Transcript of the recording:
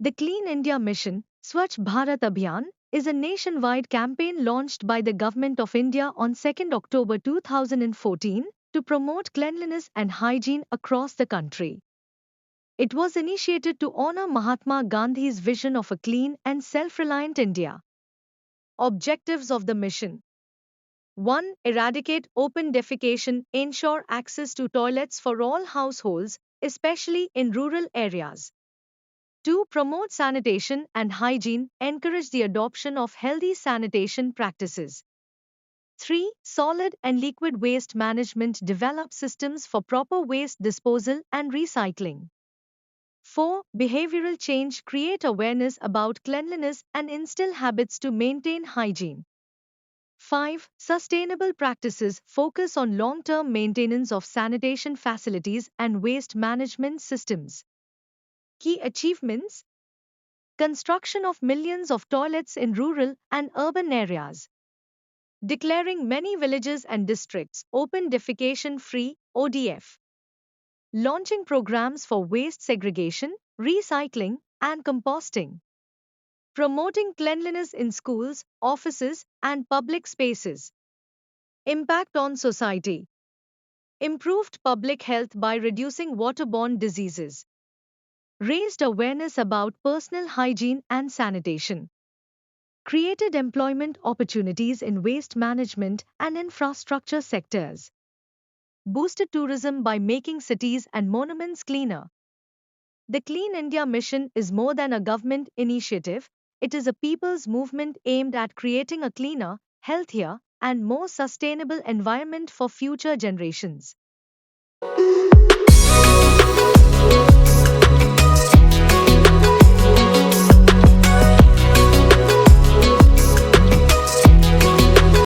The Clean India Mission, Swachh Bharat Abhiyan, is a nationwide campaign launched by the Government of India on 2 October 2014 to promote cleanliness and hygiene across the country. It was initiated to honor Mahatma Gandhi's vision of a clean and self-reliant India. Objectives of the mission: 1. Eradicate open defecation, ensure access to toilets for all households, especially in rural areas. 2. Promote sanitation and hygiene, encourage the adoption of healthy sanitation practices. 3. Solid and liquid waste management, develop systems for proper waste disposal and recycling. 4. Behavioral change, create awareness about cleanliness and instill habits to maintain hygiene. 5. Sustainable practices, focus on long-term maintenance of sanitation facilities and waste management systems. Key achievements: construction of millions of toilets in rural and urban areas, declaring many villages and districts open defecation free (ODF), launching programs for waste segregation, recycling, and composting, promoting cleanliness in schools, offices, and public spaces. Impact on society: improved public health by reducing waterborne diseases, raised awareness about personal hygiene and sanitation, created employment opportunities in waste management and infrastructure sectors, boosted tourism by making cities and monuments cleaner. The Clean India Mission is more than a government initiative, it is a people's movement aimed at creating a cleaner, healthier, and more sustainable environment for future generations.